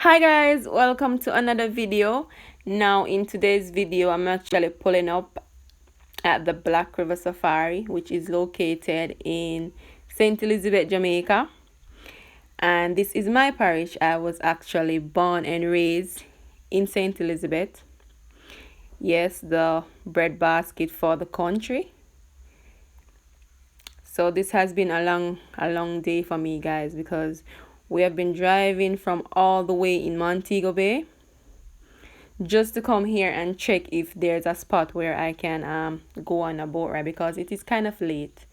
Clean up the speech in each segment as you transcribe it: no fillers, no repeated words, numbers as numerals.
Hi guys, welcome to another video. Now in today's video I'm actually pulling up at the Black River Safari, which is located in St Elizabeth, Jamaica, and this is my parish. I was actually born and raised in St Elizabeth. Yes, the breadbasket for the country. So this has been a long day for me, guys, because we have been driving from all the way in Montego Bay just to come here and check if there's a spot where I can go on a boat ride, because it is kind of late,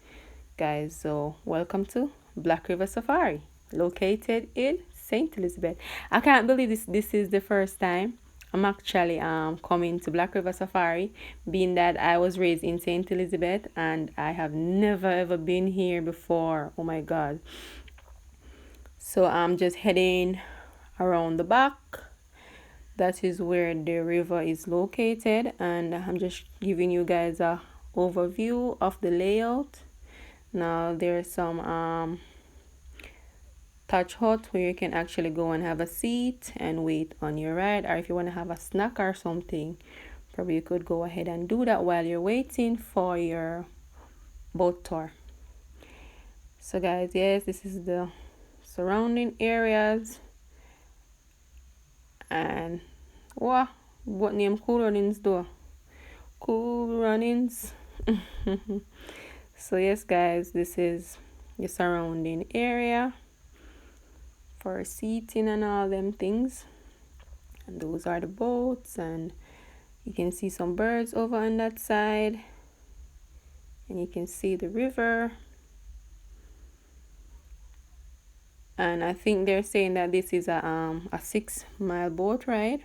guys. So welcome to Black River Safari, located in St. Elizabeth. I can't believe this is the first time I'm actually coming to Black River Safari, being that I was raised in St. Elizabeth and I have never ever been here before. Oh my god. So I'm just heading around the back. That is where the river is located, and I'm just giving you guys a overview of the layout. Now there's some touch hut where you can actually go and have a seat and wait on your ride, or if you want to have a snack or something, probably you could go ahead and do that while you're waiting for your boat tour. So guys, yes, this is the surrounding areas. And what name Cool Runnings do? Cool Runnings. So yes guys, this is the surrounding area for seating and all them things, and those are the boats, and you can see some birds over on that side, and you can see the river. And I think they're saying that this is a 6-mile boat ride.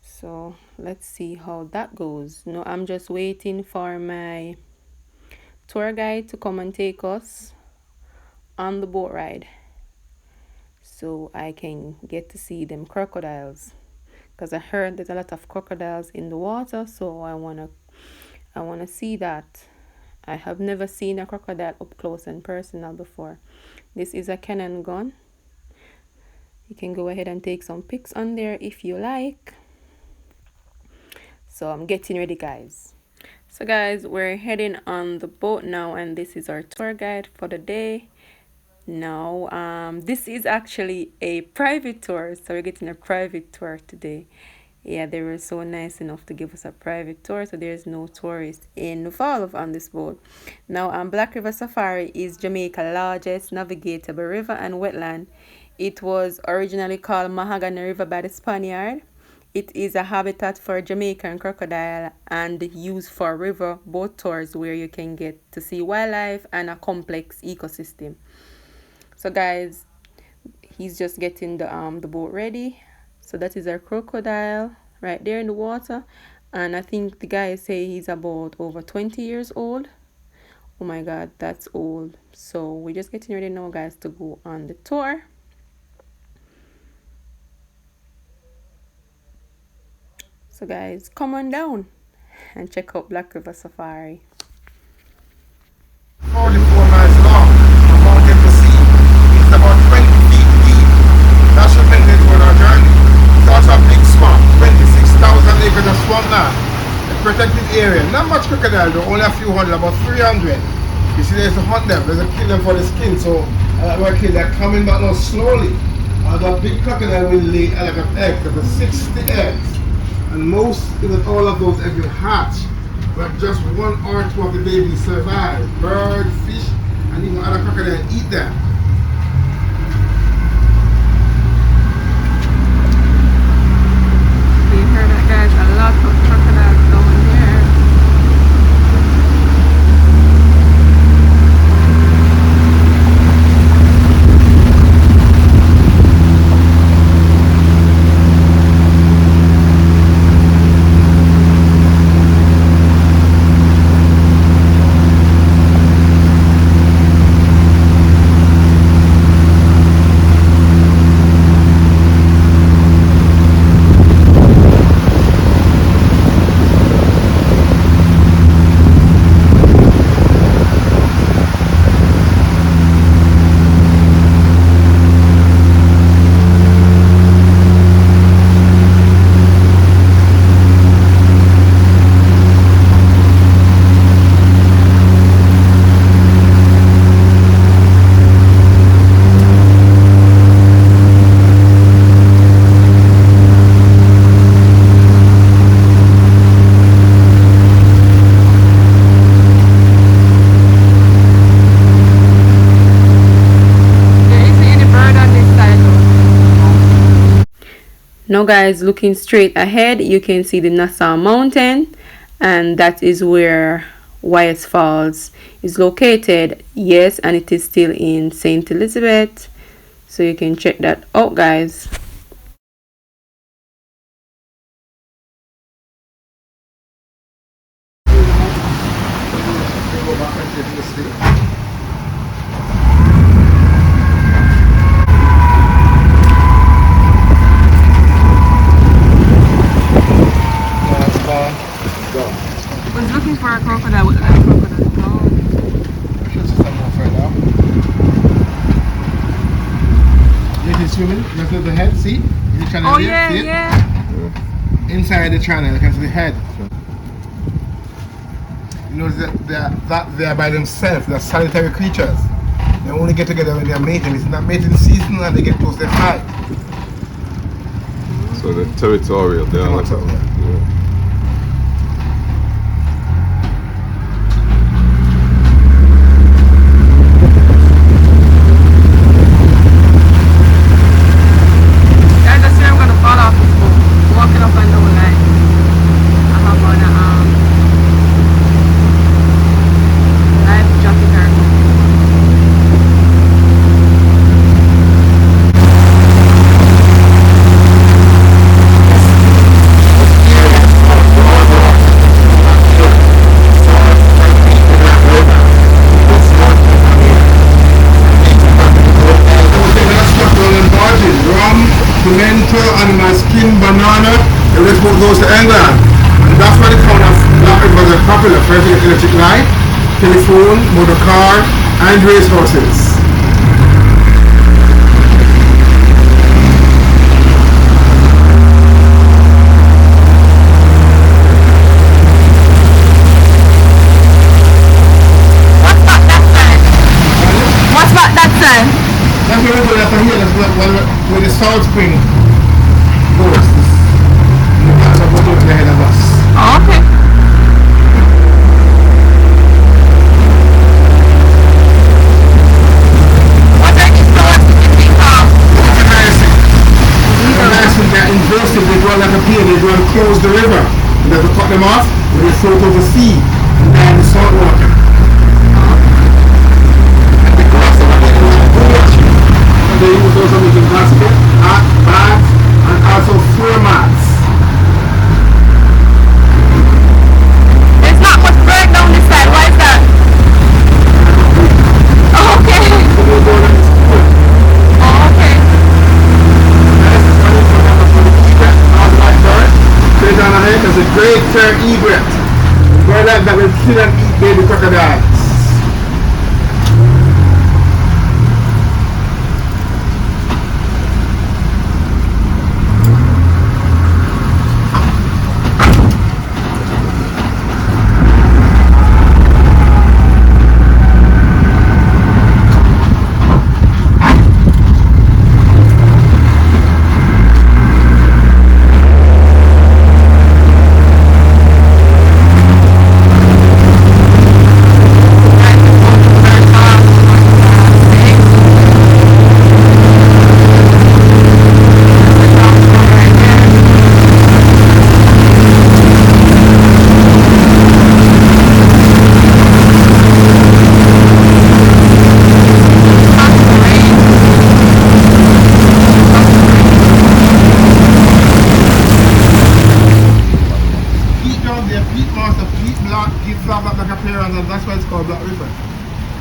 So let's see how that goes. No, I'm just waiting for my tour guide to come and take us on the boat ride, so I can get to see them crocodiles, because I heard there's a lot of crocodiles in the water. So I wanna see that. I have never seen a crocodile up close and personal before. This is a Canon gun. You can go ahead and take some pics on there if you like. So I'm getting ready, guys. So guys, we're heading on the boat now, and this is our tour guide for the day. Now this is actually a private tour, so we're getting a private tour today. Yeah, they were so nice enough to give us a private tour, so there's no tourists involved on this boat. Now Black River Safari is Jamaica's largest navigable river and wetland. It was originally called Mahogany River by the Spaniard. It is a habitat for Jamaican crocodile and used for river boat tours, where you can get to see wildlife and a complex ecosystem. So guys, he's just getting the boat ready. So that is our crocodile right there in the water, and I think the guy say he's about over 20 years old. Oh my god, that's old. So we're just getting ready now, guys, to go on the tour. So guys, come on down and check out Black River Safari. 44 miles long, from mountain to sea. It's about 20 feet deep. That should make it for our journey. It's also a big swamp, 26,000 acres of swampland. A protected area. Not much crocodile though, only a few hundred, about 300. You see, there's a hunt them, there's a kill them for the skin, so they're coming back now slowly. The big crocodile will lay like an egg, about 60 eggs. And most, even all of those eggs will hatch. But just 1 or 2 of the babies survive. Bird, fish, and even other crocodiles eat them. So you heard that, guys, a lot of crocodiles down here. Now guys, looking straight ahead, you can see the Nassau Mountain, and that is where Wyatt Falls is located. Yes, and it is still in St Elizabeth, so you can check that out guys. Was looking for a crocodile with a crocodile. No. This is swimming. Look at the head. See? The channel Oh there, yeah, see it? yeah. Inside the channel, you can see the head. You know that they are by themselves. They're solitary creatures. They only get together when they're mating. It's not mating season, and they get close to fight. So they're territorial. They are. Yeah. Guys, I swear I'm gonna fall off this boat. Walking up and down like I have on a life jacket or Pimento and my skin banana, and this boat goes to England. And that's why the town of Black River is popular. First you get electric light, telephone, motor car, and race horses. what's that sign? That's where we go after here, that's where the salt spring goes. That's what goes over the head of us. Oh, okay. What are these stores in They're invasive, they go like a pier, they go and close the river. You have to cut them off when they float over the sea and the salt water. And the grass over there, and they use those for making baskets, bags, and also floor mats. There's not much bird down this side. Why is that? Oh, okay. So they go like this. Oh, okay. That's the one for the egret, not like bird. Straight down ahead, there's a great fair egret. Bird like that will kill and eat baby crocodiles. That's why it's called Black River.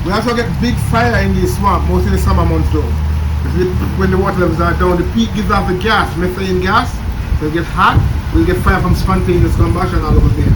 We also get big fire in the swamp, mostly in the summer months though. When the water levels are down, the peat gives off the gas, methane gas. So it gets hot, we get fire from spontaneous combustion all over there.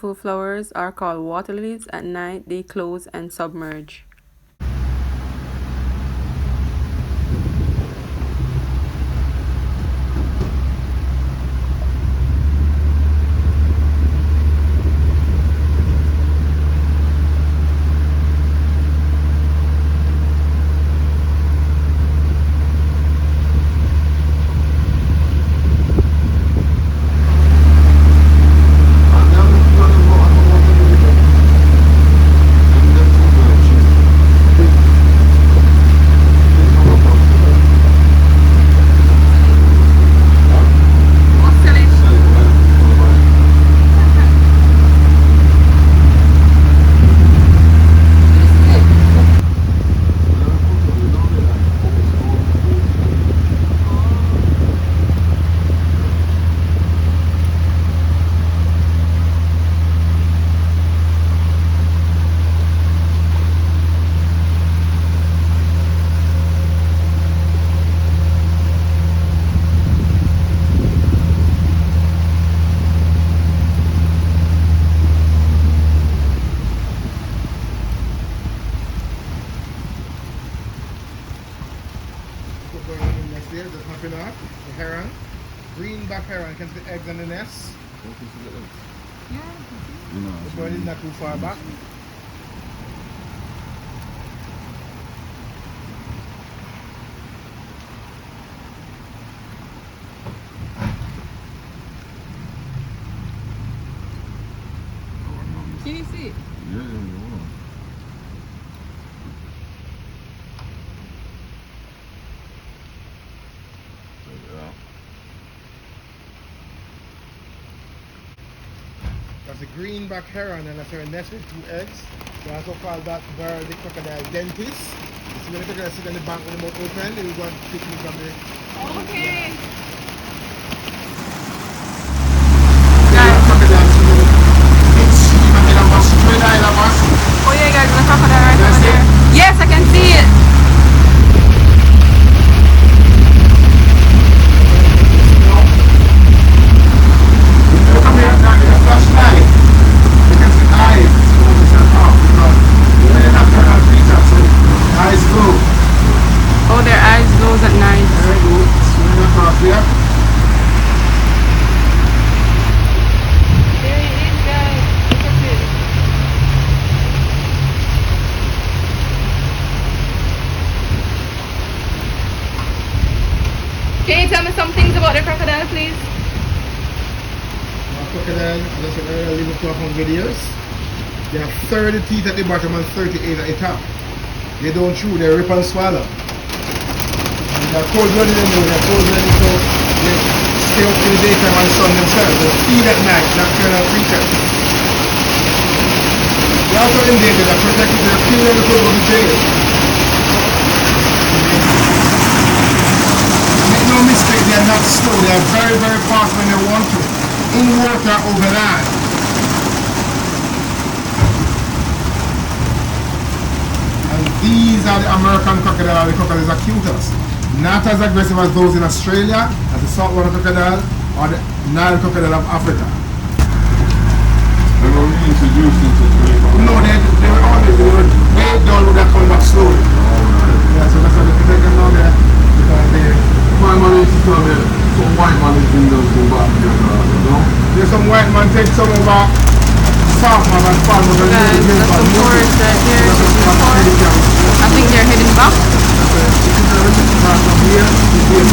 beautiful flowers are called water lilies. At night, they close and submerge. There's nothing off. The heron. Greenback heron. Can see the eggs in the nest. The bird is not too far back. Can you see it? Yeah. That's a greenback heron, and that's her nest with 2 eggs. They also call that bird the crocodile dentist. You see when the crocodile sit on the bank with the mouth open, they will go and pick me from the... Okay. Oh yeah, guys, the crocodile right over there. Yes, I can see it. Come here, now get a flashlight. You can see eyes. They're not turn on features, so eyes glow. Oh, their eyes glows at night. Very good. Swing across here. There it is, guys. Look at it. Can you tell me some things about the crocodile, please? Crocodile, as I said earlier, live up to 100 years. They have 30 teeth at the bottom and 38 at the top. They don't chew, they rip and swallow. And they're cold-blooded anyway, they're cold-blooded, so they stay up in the daytime and sun themselves. They feed at night, nocturnal creatures. They're also endangered, they're protected, they're clean and they could go to jail. Make no mistake, they are not slow, they are very, very fast when they want to. In water, over land. And these are the American crocodile, the crocodiles are cutest. Not as aggressive as those in Australia, as the saltwater crocodile, or the Nile crocodile of Africa. They were reintroduced into Jamaica. No, they were way down with that coming back slowly. Yeah, so that's why they take them down there. Because they... My man used to tell me some white man is in those go back here, you know? There's some white man take some over South man and farm over Guys, that's the forest right there. I think they're heading back. From here to here.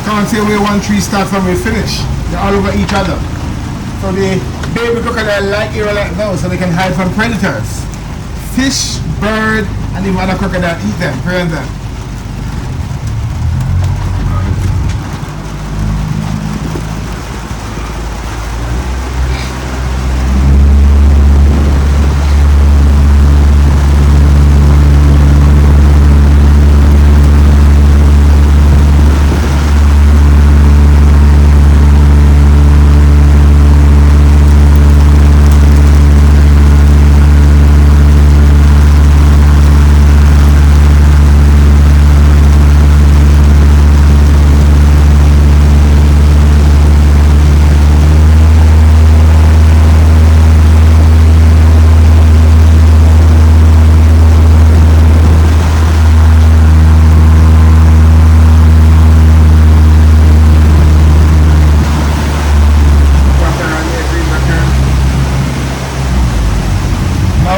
Can't say where one tree starts from where finish. They're all over each other. So the baby crocodile like area like those so they can hide from predators. Fish, bird, and even other crocodile eat them, prevent them.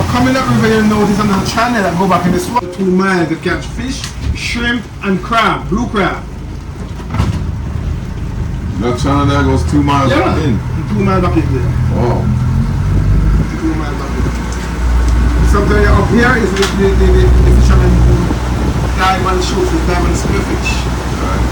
Coming up river, you notice another channel that go back in this 2 miles to catch fish, shrimp, and crab, blue crab. That channel there goes 2 miles back in. 2 miles back in there. Oh. 2 miles back in. Something up here is the fishermen who dive and shoot with diamond spearfish. Right.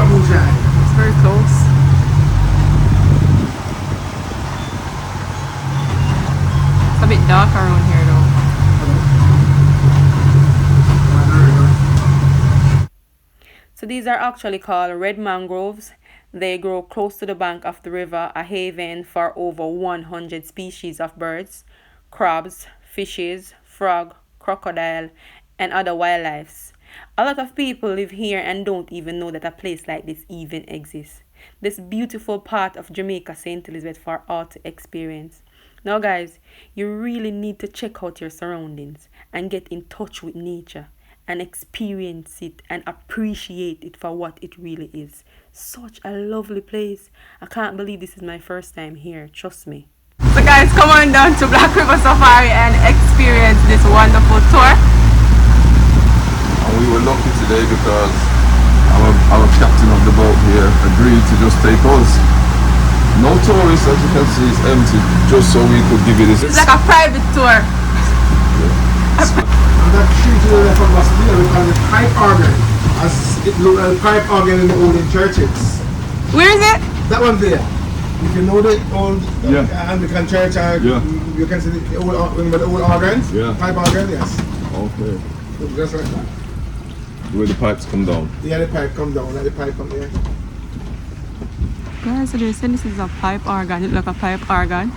It's very close. It's a bit dark around here though. So these are actually called red mangroves. They grow close to the bank of the river, a haven for over 100 species of birds, crabs, fishes, frog, crocodile, and other wildlife. A lot of people live here and don't even know that a place like this even exists. This beautiful part of Jamaica, St Elizabeth, for all to experience. Now guys, you really need to check out your surroundings and get in touch with nature and experience it and appreciate it for what it really is. Such a lovely place. I can't believe this is my first time here, trust me. So guys, come on down to Black River Safari and experience this wonderful tour. And we were lucky today because our captain of the boat here agreed to just take us. No tourists, as you can see, it's empty, just so we could give you this. It's like a private tour. And that tree to the left of us here, we call it pipe organ. As it looks like pipe organ in the olden churches. Where is it? That one there. If you know the old Anglican church, you can see the old organs. Yeah. Pipe organ, yes. Okay. Just like that. Where the pipes come down. Yeah, the pipe come down, let the pipe come there. Guys, so they said this is a pipe organ. It look like a pipe organ.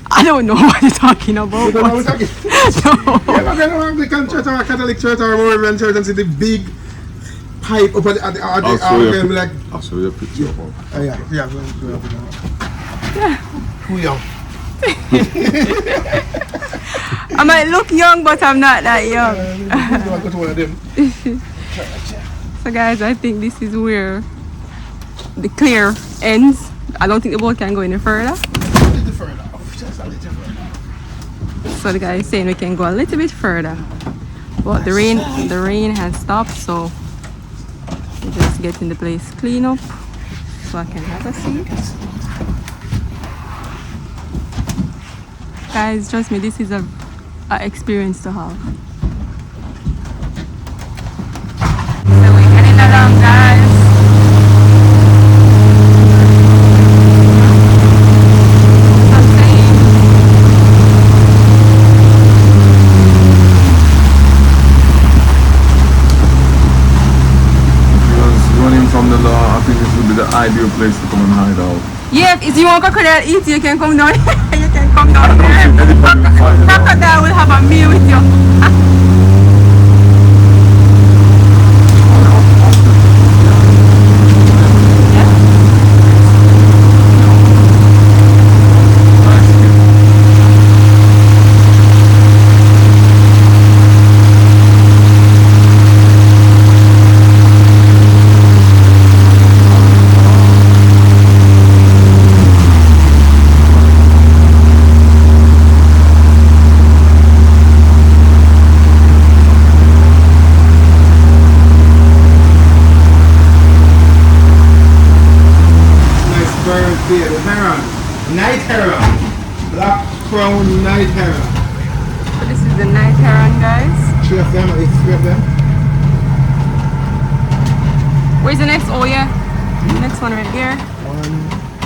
I don't know what you're talking about. You don't know what I'm talking about? No. Yeah, but then Anglican church or a Catholic church or a Moravian church and see the big pipe up at the organ, like... I'll show you a picture of it. Oh yeah, Yeah. Who young? I might look young, but I'm not that young. So guys, I think this is where the clear ends. I don't think the boat can go any further. So the guy is saying we can go a little bit further. But the rain has stopped, so we're just getting the place clean up so I can have a seat. Guys, trust me, this is a experience to have. So we're heading along, guys. Because running from the law, I think this would be the ideal place to come and hide out. Yeah, if you want crocodile eat you can come down. You can come down here. Crocodile will have a meal with you. Nice bird there, the heron. Night heron. Black crown night heron. So this is the night heron, guys. Three of them, it's three of them. Where's the next? Oh yeah, the next one right there.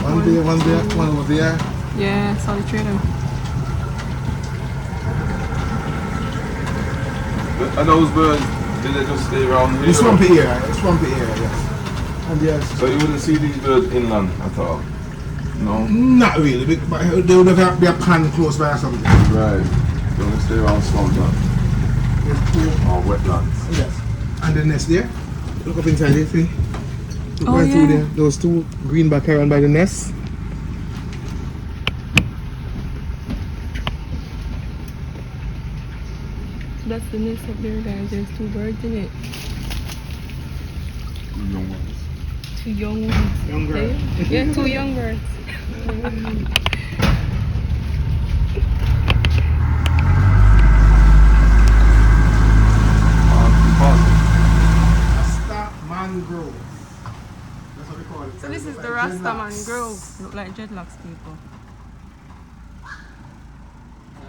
One there, one there, one over there. Yeah, saw the three of them. And those birds, did they just stay around here? The swampy area, yes. And yes. So you wouldn't see these birds inland at all? No? Not really, but there would have be a pond close by or something. Right. They only stay around swampland There's two. or wetlands. Yes. And the nest there. Look up inside there, see? Look Oh, right through yeah. there. Those two greenback heron by the nest. That's the nest up there, guys. There's two birds in it. Young ones. Two young ones. Young girl. Yeah, two young birds. Rasta Mangrove. That's what we call it. So this is the Rasta Mangrove. Look like dreadlocks people.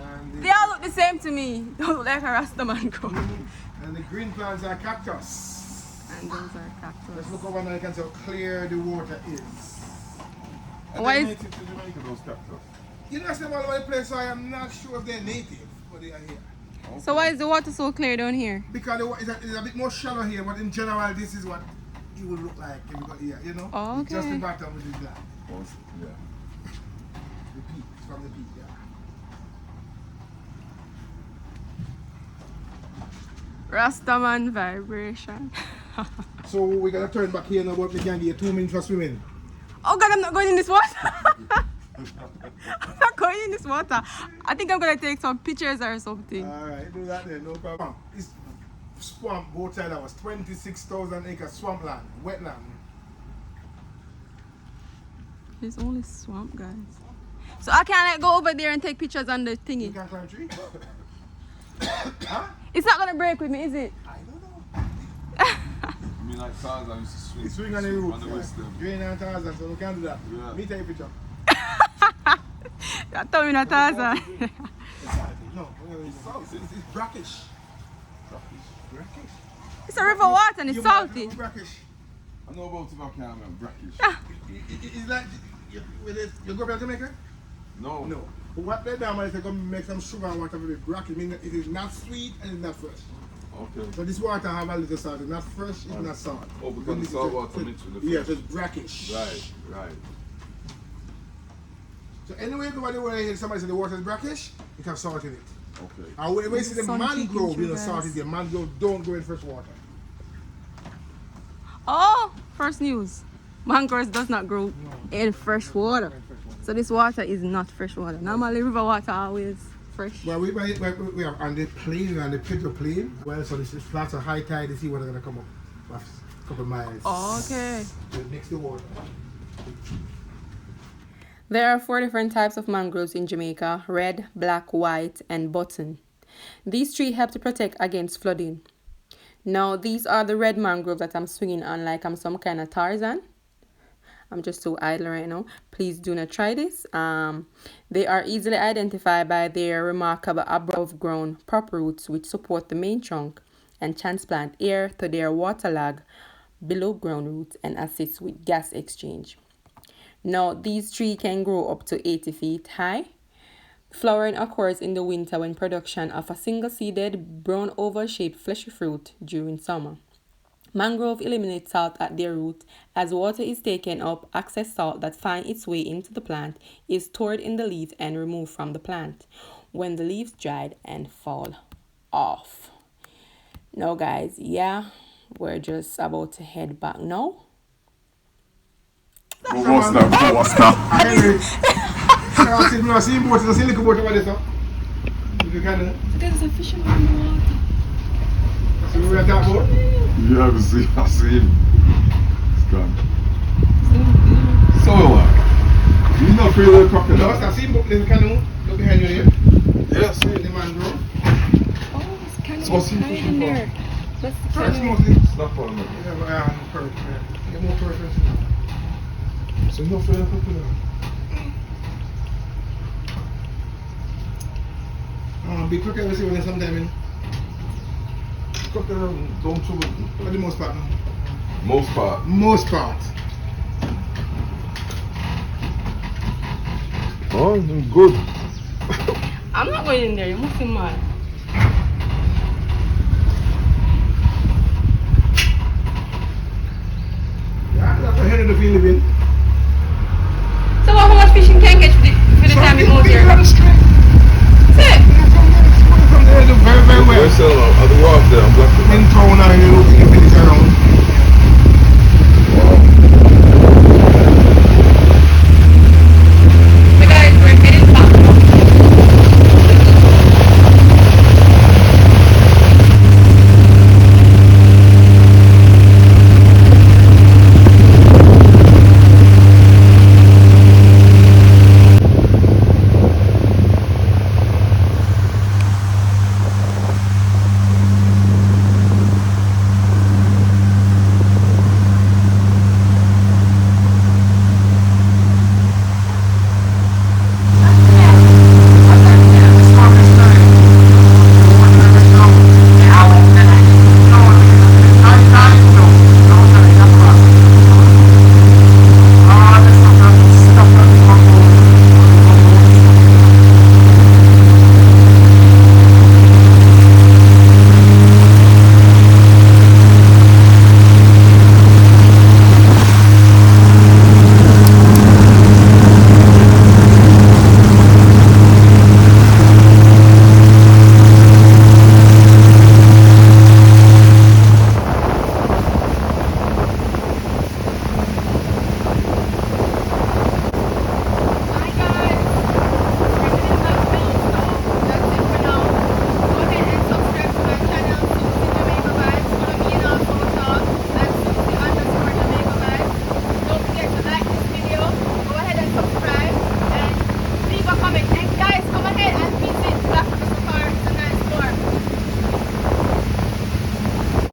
And They all look the same to me. They look like a Rasta Mangrove. the green plants are cactus. And those are Let's cactus. look over now, you can see how clear the water is. And Why they is- native to Jamaica, those cactus? You know, some all over the place, so I am not sure if they're native, but they are here. So why is the water so clear down here? Because it's a bit more shallow here, but in general, this is what it would look like if you got here, you know? Oh, It's just the okay. bottom which is black. Yeah. The peak, it's from the peak, yeah. Rastaman vibration. So we're gonna turn back here now, but we can get 2 minutes for swimming. Oh God, I'm not going in this water. I'm not going in this water. I think I'm gonna take some pictures or something. Alright, do that then, no problem. It's swamp, both sides of us, 26,000 acre swampland, wetland. It's only swamp, guys. So I can't like, go over there and take pictures on the You thingy. can climb a tree? Huh? It's not gonna break with me, is it? I don't know. I mean, like Tarzan used to swing. It's swing on the roof. On the wisdom. Drain and Tarzan, so we can't do that. Yeah. Me take a picture. I told me not Tarzan. No, it's brackish. Brackish. It's a river water and it's You might salty. know brackish. I know about if I can, man. Brackish. It's like, you go to Jamaica? No. No. What they do is they go make some sugar and water with brackish. Meaning it is not sweet and it's not fresh. Okay. So this water have a little salt. It's not fresh, it's not salt. Oh, because the salt water mixed with the Yeah, fresh. so it's brackish. Right. So anyway, nobody want to hear somebody say the water is brackish, it have salt in it. Okay. And when you see the Sun mangrove, kicking you know, through, salt guys. is there. Mangrove don't go in fresh water. Oh, first news. Mangroves does not grow in fresh water. So this water is not fresh water. Normally river water always fresh. Well, we are on the plain, on the Pedro plain. Well, so this is flat, so high tide, you see water gonna come up a couple miles. Okay. So it makes the water. There are 4 different types of mangroves in Jamaica: red, black, white, and button. These 3 help to protect against flooding. Now, these are the red mangrove that I'm swinging on like I'm some kind of Tarzan. I'm just so idle right now. Please do not try this. They are easily identified by their remarkable above ground prop roots which support the main trunk and transplant air to their waterlogged below ground roots and assist with gas exchange. Now, these trees can grow up to 80 feet high. Flowering occurs in the winter when production of a single-seeded brown oval-shaped fleshy fruit during summer. Mangrove eliminate salt at their root. As water is taken up, excess salt that finds its way into the plant is stored in the leaves and removed from the plant when the leaves dried and fall off. Now guys, yeah, we're just about to head back now. What's that? I see boat, I see little boat over there, so. If you can, There's a fisherman in the water. see what we're talking about? Yeah, I see him. It's gone. So what? You not afraid of the No, crocodile? I see little canoe, look behind you there. Yeah, I see The it. mangrove. Oh, it's kind So what's he fishing for? That's the First canoe. mostly. Snap on me. Yeah, perch, yeah. Get more perch. So you not afraid of the crocodile? Big crocodile, we see one sometime in. Crocodile don't trouble. For the most part, no. Most part. Most part. Oh, good. I'm not going in there, you must be mad.